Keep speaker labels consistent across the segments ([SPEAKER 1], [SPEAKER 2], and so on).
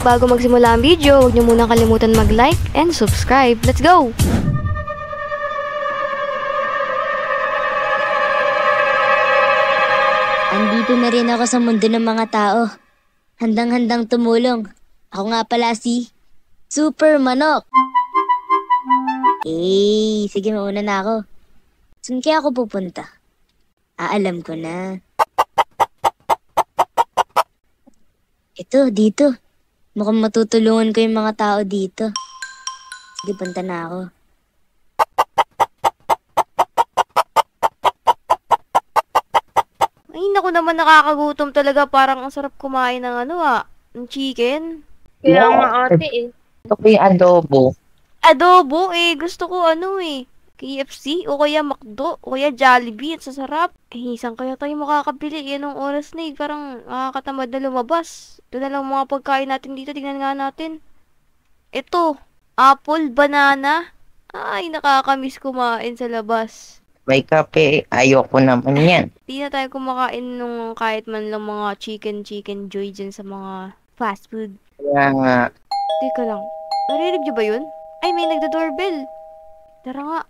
[SPEAKER 1] Bago magsimula ang video, huwag niyo muna kalimutan mag-like and subscribe. Let's go!
[SPEAKER 2] Andito na rin ako sa mundo ng mga tao. Handang-handang tumulong. Ako nga pala si Super Manok. Sige, mauna na ako. Saan kaya ako pupunta? Alam ko na. Ito, dito. Mukhang matutulungan ko yung mga tao dito. Sige, punta na ako.
[SPEAKER 1] Ay, naku naman, nakakagutom talaga. Parang ang sarap kumain ng ng chicken.
[SPEAKER 3] Kaya nga ate
[SPEAKER 4] Ito ko yung adobo.
[SPEAKER 1] Adobo gusto ko KFC o kaya McDo o kaya Jollibee at sasarap. Saan kaya tayo makakabili? Yan ang oras na parang nakakatamad na lumabas. Ito na lang mga pagkain natin dito. Tingnan nga natin. Ito, apple, banana. Ay, nakakamiss kumain sa labas.
[SPEAKER 4] May kape. Ayoko naman yan.
[SPEAKER 1] Di na tayo kumakain nung kahit man lang mga chicken joy dyan sa mga fast food.
[SPEAKER 4] Kaya nga.
[SPEAKER 1] Teka lang. Narinig niyo ba yun? Ay, may nagda-doorbell. Tara nga.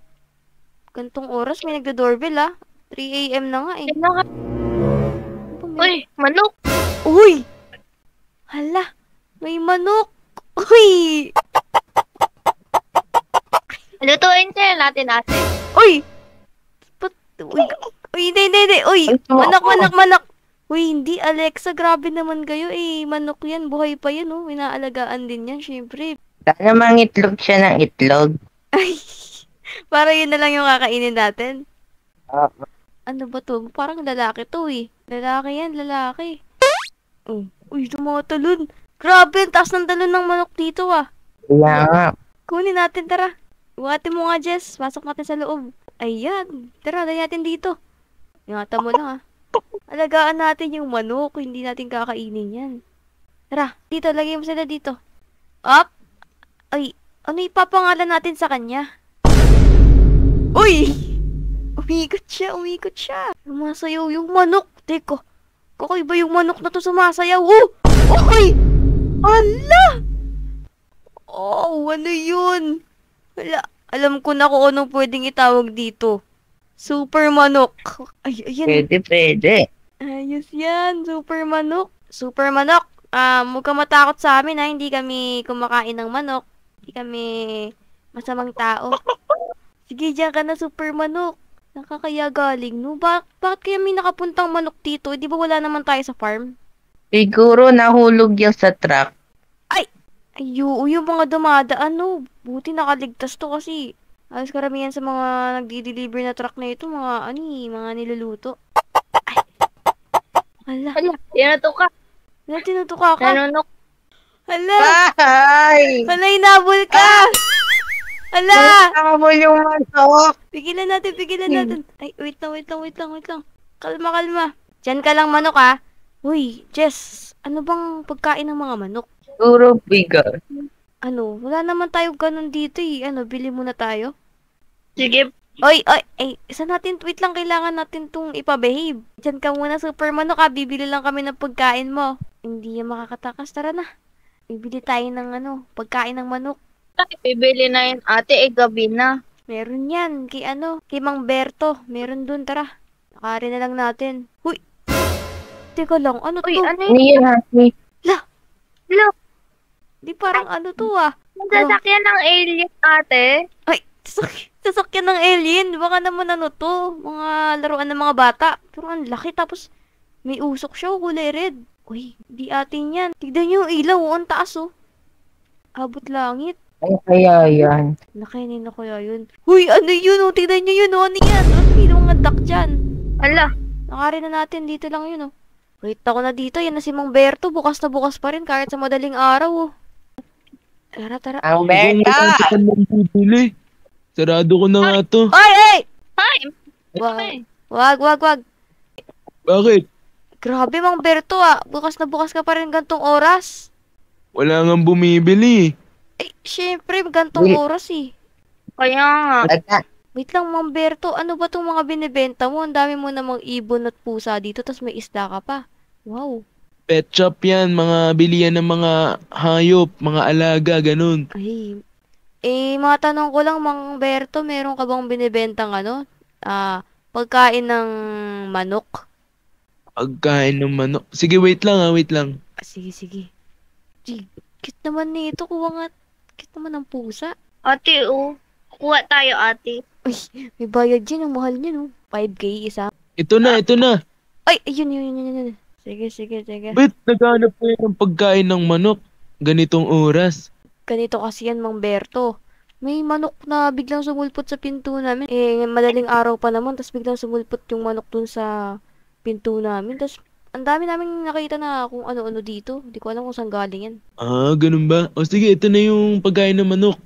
[SPEAKER 1] Gantong oras, may nagda-doorbell 3 AM na nga
[SPEAKER 3] Uy, manok!
[SPEAKER 1] Uy! Hala, may manok! Uy!
[SPEAKER 3] Lutuin kaya natin ate.
[SPEAKER 1] Uy! Uy, hindi. Uy, manak. Uy, hindi, Alexa, grabe naman kayo manok yan, buhay pa yan inaalagaan din yan, syempre.
[SPEAKER 4] Sana mangitlog siya ng itlog.
[SPEAKER 1] Ay, para yun na lang yung kakainin natin.
[SPEAKER 4] Oo.
[SPEAKER 1] Ano ba to? Parang lalaki to Lalaki yan, lalaki. Uy, tumatalon. Grabe, ang taas ng talon ng manok dito
[SPEAKER 4] Kaya nga.
[SPEAKER 1] Kunin natin, tara. Buhatin mo nga, Jess. Pasok natin sa loob. Ayan. Tara, dali natin dito. Ingatan mo lang Alagaan natin yung manok. Hindi natin kakainin yan. Tara, dito. Lagay mo sila dito. Up. Ay, ano ipapangalan natin sa kanya? Uy! Umikot siya. Sumasayaw yung manok. Teko, kakaiba yung manok na to sumasayaw. Uy! Ala! Oh, ano yun? Wala. Alam ko na kung anong pwedeng itawag dito. Super manok. Ay, ayan.
[SPEAKER 4] Pwede.
[SPEAKER 1] Ayos yan. Super manok. Super manok. Huwag kang matakot sa amin Hindi kami kumakain ng manok. Hindi kami masamang tao. Sige, diyan ka na, super manok. Nakakaya galing, no? Bakit kaya may nakapuntang manok dito? Di ba wala naman tayo sa farm?
[SPEAKER 4] Siguro nahulog yung sa truck.
[SPEAKER 1] Ayo, yung mga dumadaan, Buti nakaligtas to kasi halos karamihan sa mga nagdi-deliver na truck na ito, mga niluluto. Ay! Hala,
[SPEAKER 3] Tinutok ka.
[SPEAKER 1] tinutuka ka.
[SPEAKER 3] Nanunok.
[SPEAKER 1] Hala,
[SPEAKER 4] Ay!
[SPEAKER 1] inabol ka! Hala!
[SPEAKER 4] Nakabol yung manok.
[SPEAKER 1] Pigilan natin. Ay, wait lang. Kalma. Diyan ka lang, manok, Uy, Jess, ano bang pagkain ng mga manok?
[SPEAKER 4] Siguro bigas.
[SPEAKER 1] Wala naman tayo ganun dito bili muna tayo.
[SPEAKER 3] Sige.
[SPEAKER 1] Oy, isa natin, wait lang, kailangan natin tong ipabehave. Diyan ka muna, super manok, bibili lang kami ng pagkain mo. Hindi yan makakatakas, tara na. Bibili tayo ng pagkain ng manok.
[SPEAKER 3] Bibili na yun ate, gabi na.
[SPEAKER 1] Meron yan, kay Mang Berto. Meron dun, tara. Nakarin na lang natin. Huy! Teka lang, ano to?
[SPEAKER 3] Uy, ano
[SPEAKER 4] Ano
[SPEAKER 3] yun?
[SPEAKER 4] yun, Hasi?
[SPEAKER 3] Look,
[SPEAKER 1] Di parang ano to
[SPEAKER 3] sasakyan ng alien ate.
[SPEAKER 1] Ay, sasakyan ng alien. Baka naman to? Mga laruan ng mga bata. Pero ang laki, tapos may usok siya, kulay red. Uy, di atin yan. Tignan nyo yung ilaw, ang taas Abot langit.
[SPEAKER 4] Ano kaya yan?
[SPEAKER 1] Nakainin na kaya yun. Huy, ano yun Tignan nyo yun ano yan? May mga duck dyan.
[SPEAKER 3] Ala,
[SPEAKER 1] Nakarin na natin, dito lang yun Wait ako na dito, yan na si Mang Berto. Bukas na bukas pa rin kahit sa madaling araw Tara.
[SPEAKER 4] Ang Berta!
[SPEAKER 5] Bibili. Sarado ko na nga to.
[SPEAKER 1] Ay!
[SPEAKER 3] hi.
[SPEAKER 1] Wag.
[SPEAKER 5] Bakit?
[SPEAKER 1] Grabe, Mang Berto Bukas na bukas ka pa rin gantong oras.
[SPEAKER 5] Wala nga bumibili.
[SPEAKER 1] Syempre, gantong oras
[SPEAKER 3] Kaya nga.
[SPEAKER 1] Wait lang, Mang Berto. Ano ba tong mga binibenta mo? Ang dami mo namang ibon at pusa dito, tas may isda ka pa. Wow.
[SPEAKER 5] Pet shop yan, mga bilihan ng mga hayop, mga alaga, ganun.
[SPEAKER 1] Ay, matanong ko lang, Mang Berto, meron ka bang binibentang pagkain ng manok?
[SPEAKER 5] Pagkain ng manok. Sige, wait lang wait lang.
[SPEAKER 1] Sige, sige. Gee, cute naman nito. Kuha nga. Cute naman ng pusa.
[SPEAKER 3] Ate, oh. Kuha tayo, ate.
[SPEAKER 1] Uy, may bayad dyan. Ang mahal niya, no? 5K isa.
[SPEAKER 5] Ito na.
[SPEAKER 1] Ay, yun. Sige.
[SPEAKER 5] Ba't naghanap kayo ng pagkain ng manok? Ganitong oras.
[SPEAKER 1] Ganito kasi yan, Mang Berto. May manok na biglang sumulpot sa pinto namin. Madaling araw pa naman, tapos biglang sumulpot yung manok dun sa pinto namin. Tapos, ang dami naming nakita na kung ano-ano dito. Hindi ko alam kung saan galing yan.
[SPEAKER 5] Ah, ganun ba? O sige, ito na yung pagkain ng manok.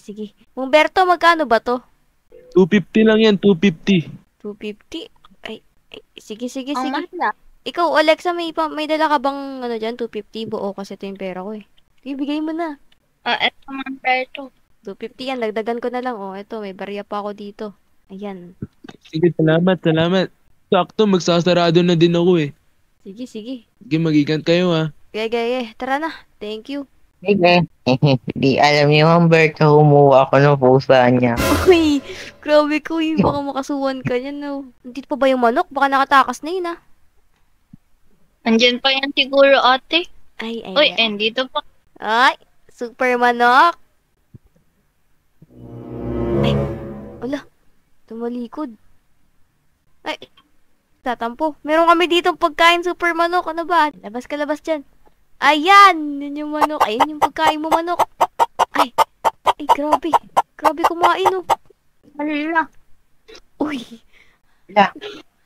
[SPEAKER 1] Sige. Mang Berto, magkano ba to?
[SPEAKER 5] 250 lang yan, 250.
[SPEAKER 1] 250? Ay, sige.
[SPEAKER 3] Ang mahal.
[SPEAKER 1] Ikaw, Alexa, may dala ka bang dyan? 250 buo kasi ito yung pera ko eh. Sige, bigay mo na.
[SPEAKER 3] Eto man Berto.
[SPEAKER 1] 250 yan, dagdagan ko na lang. Oh, eto, may barya pa ako dito. Ayan.
[SPEAKER 5] Sige, salamat. Sakto, magsasarado na din ako eh.
[SPEAKER 1] Sige.
[SPEAKER 5] Sige, magigan kayo ha.
[SPEAKER 1] Gaya. Tara na. Thank you.
[SPEAKER 4] Sige. Di alam ni Humberto, humuha ako ng pusa niya.
[SPEAKER 1] Uy, grabe ko yun. Baka makasuhan ka yan, no. Dito pa ba yung manok? Baka nakatakas na yun, ah.
[SPEAKER 3] Andyan pa yan siguro, ate.
[SPEAKER 1] Ay.
[SPEAKER 3] Uy, dito pa.
[SPEAKER 1] Ay, super manok. Ay, wala. Tumalikod. Ay, tatampo. Meron kami ditong pagkain super manok. Ano ba? Labas dyan. Ayan! Yun yung manok. Ayan yung pagkain mo, manok. Ay, grabe. Grabe kumain, oh.
[SPEAKER 3] Hala.
[SPEAKER 1] Uy.
[SPEAKER 4] Hala.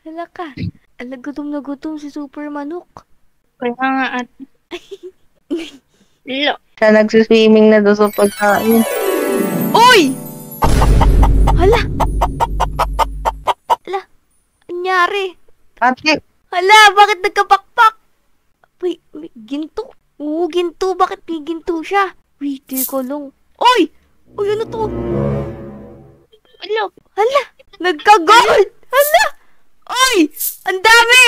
[SPEAKER 1] Hala ka. Ala, gutom na gutom si super manok.
[SPEAKER 3] Kaya nga, ate. Hala.
[SPEAKER 4] Siya nagsiswimming na doon sa pagkain.
[SPEAKER 1] Uy! Hala! Anyari?
[SPEAKER 4] Ate,
[SPEAKER 1] Hala, bakit nagkapakpak? Wait, may ginto. Oo, ginto. Bakit may ginto siya? Wait, teka lang. Uy! Uy, ano to? Hala! Nagka-gold! Hala! Uy! Ang dami!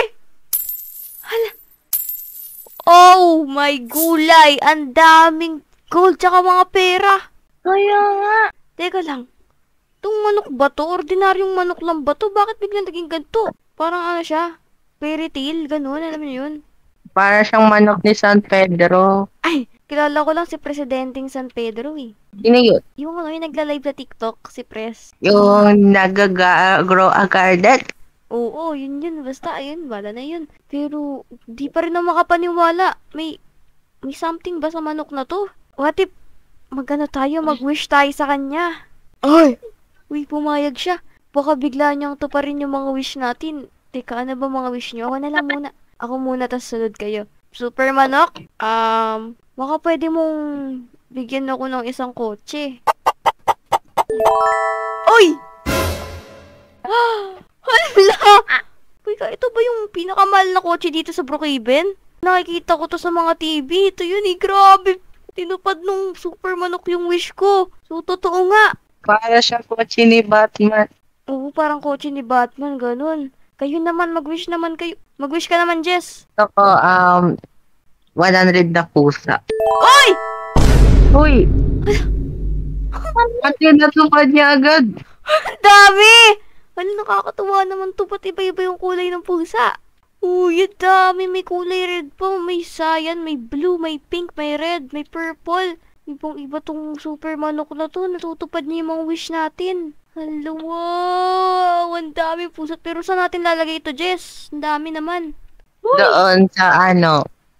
[SPEAKER 1] Hala! Oh my gulay! Ang daming gold tsaka mga pera.
[SPEAKER 3] Kaya nga.
[SPEAKER 1] Teka lang. Itong manok ba to? Ordinaryong manok lang ba to? Bakit biglang naging ganito? Parang ano siya? Fairy tale? Ganun, alam niyo yun?
[SPEAKER 4] para siyang manok ni San Pedro.
[SPEAKER 1] Ay, kilala ko lang si Presidenteng San Pedro eh.
[SPEAKER 4] Sino yun?
[SPEAKER 1] Yung nagla-live sa TikTok, si Pres.
[SPEAKER 4] Yung nag-grow a garden?
[SPEAKER 1] Oo, yun. Basta, ayun, wala na yun. Pero, di pa rin ako makapaniwala. May something ba sa manok na to? What if, tayo, mag-wish tayo sa kanya? Ay! Uy, pumayag siya. Baka bigla niyang to pa rin yung mga wish natin. Teka, ano ba mga wish niyo? Ako na lang muna. Ako muna, tas sunod kayo. Super manok, baka pwede mong bigyan ako ng isang kotse. Uy! Hala! Uy, ito ba yung pinakamahal na kotse dito sa Brookhaven? Nakikita ko to sa mga TV. Ito yun eh, grabe. Tinupad nung super manok yung wish ko. So, totoo nga.
[SPEAKER 4] Para siyang kotse ni Batman.
[SPEAKER 1] Oo, parang kotse ni Batman, ganun. Kayo naman, mag-wish naman kayo. Mag-wish ka naman, Jess.
[SPEAKER 4] Ako, 100 na pusa.
[SPEAKER 1] Oy!
[SPEAKER 4] Uy! Ate, natupad niya agad.
[SPEAKER 1] Ang dami! Hala, nakakatuwa naman to. Ba't iba-iba yung kulay ng pusa? Uy, ang dami. May kulay red pa. May cyan, may blue, may pink, may red, may purple. Ibang-iba tong super manok na to. Natutupad niya yung mga wish natin. Hala, wow! Ang dami pusa. Pero saan natin lalagay ito, Jess? Ang dami naman.
[SPEAKER 4] Doon sa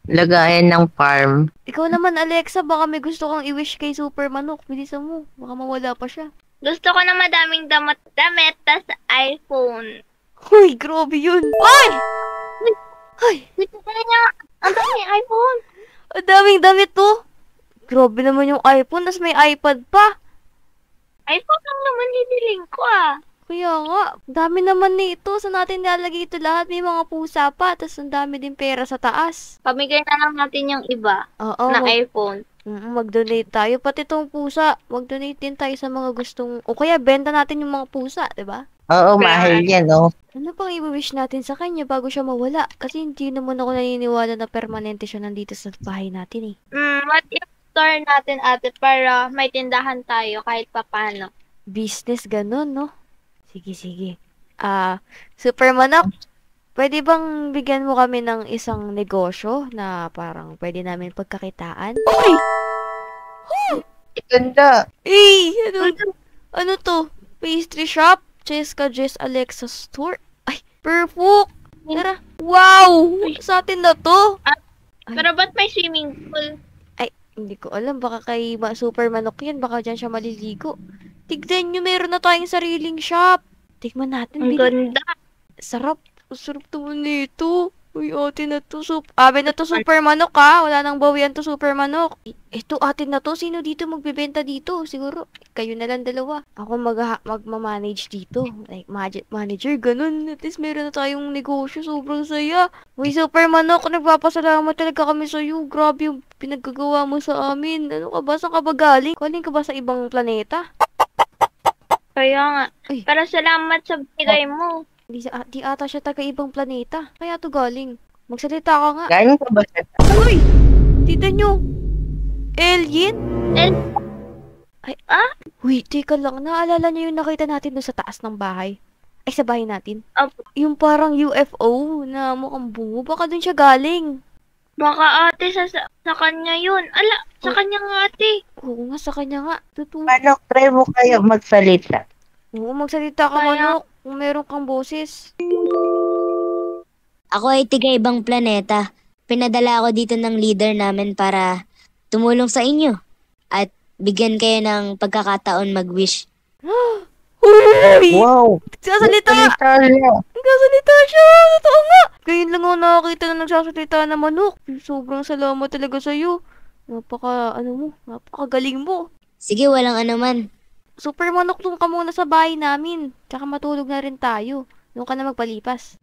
[SPEAKER 4] lagayan ng farm.
[SPEAKER 1] Ikaw naman, Alexa, baka may gusto kang i-wish kay super manok. Bilisan mo. Baka mawala pa siya.
[SPEAKER 3] Gusto ko na madaming damit tas iPhone.
[SPEAKER 1] Uy, grabe yun. Ay! Ay!
[SPEAKER 3] Gusto ko na niya. Ang daming iPhone.
[SPEAKER 1] Ang daming damit to. Grabe naman yung iPhone, tas may iPad pa.
[SPEAKER 3] iPhone lang naman hiniling ko ah.
[SPEAKER 1] Kaya nga, dami naman nito. Saan natin nilalagay ito lahat? May mga pusa pa, tas ang dami din pera sa taas.
[SPEAKER 3] Pamigay na lang natin yung iba
[SPEAKER 1] Oo,
[SPEAKER 3] na iPhone.
[SPEAKER 1] mag-donate tayo. Pati itong pusa, mag-donate din tayo sa mga gustong... O kaya, benta natin yung mga pusa, di ba?
[SPEAKER 4] Oo,
[SPEAKER 3] Kaya
[SPEAKER 4] mahal yan, oh.
[SPEAKER 1] Ano pang i-wish natin sa kanya bago siya mawala? Kasi hindi naman ako naniniwala na permanente siya nandito sa bahay natin eh.
[SPEAKER 3] What if store natin ate para may tindahan tayo kahit papano?
[SPEAKER 1] Business ganun, no? Sige, sige. Super Manok, pwede bang bigyan mo kami ng isang negosyo na parang pwede namin pagkakitaan? Uy!
[SPEAKER 4] Ganda.
[SPEAKER 1] Ano to? Pastry shop? Cheska Jess Alexa Store? Ay, perfect! Tara. Wow! Sa atin na to.
[SPEAKER 3] Pero ba't may swimming pool?
[SPEAKER 1] Ay, hindi ko alam. Baka kay Super Manok yan. Baka dyan siya maliligo. Tignan nyo, meron na tayong sariling shop. Tignan natin.
[SPEAKER 3] Ang ganda.
[SPEAKER 1] Sarap. Sarap naman nito. Uy, atin na to. Amin na to, Super Manok ha. Wala nang bawian to, Super Manok. Ito, atin na to. Sino dito magbebenta dito? Siguro, kayo na lang dalawa. Ako magmamanage dito. Like, manager, ganun. At least meron na tayong negosyo. Sobrang saya. Uy, Super Manok, nagpapasalamat talaga kami sa'yo. Grabe yung pinaggagawa mo sa amin. Ano ka ba? Saan ka ba galing? Galing ka ba sa ibang planeta?
[SPEAKER 3] Kaya nga.
[SPEAKER 1] Ay.
[SPEAKER 3] Pero salamat sa bigay mo.
[SPEAKER 1] Di ata siya taga ibang planeta. Kaya to galing. Magsalita ka nga.
[SPEAKER 4] Galing ka ba sa
[SPEAKER 1] Uy! Tita nyo! Alien? Uy, teka lang. Naalala niyo yung nakita natin doon sa taas ng bahay? Ay, sa bahay natin?
[SPEAKER 3] Opo.
[SPEAKER 1] Yung parang UFO na mukhang bungo. Baka doon siya galing.
[SPEAKER 3] Baka ate sa kanya yun. Ala, sa kanya nga ate.
[SPEAKER 1] Oo nga, sa kanya nga. Totoo.
[SPEAKER 4] Manok, try mo kayo magsalita.
[SPEAKER 1] Oo, magsalita ka,
[SPEAKER 3] Kaya-
[SPEAKER 1] Manok. Kung meron kang boses.
[SPEAKER 2] Ako ay tiga ibang planeta. Pinadala ako dito ng leader namin para tumulong sa inyo at bigyan kayo ng pagkakataon mag-wish.
[SPEAKER 1] Uy!
[SPEAKER 4] Wow!
[SPEAKER 1] Nagsasalita!
[SPEAKER 4] Salita.
[SPEAKER 1] Nagsasalita siya! Totoo nga! Ngayon lang ako nakakita na nagsasalita na Manok. Sobrang salamat talaga sa'yo. Napakagaling mo.
[SPEAKER 2] Sige, walang anuman.
[SPEAKER 1] Super Manok, doon ka muna sa bahay namin. Tsaka matulog na rin tayo. Doon ka na magpalipas.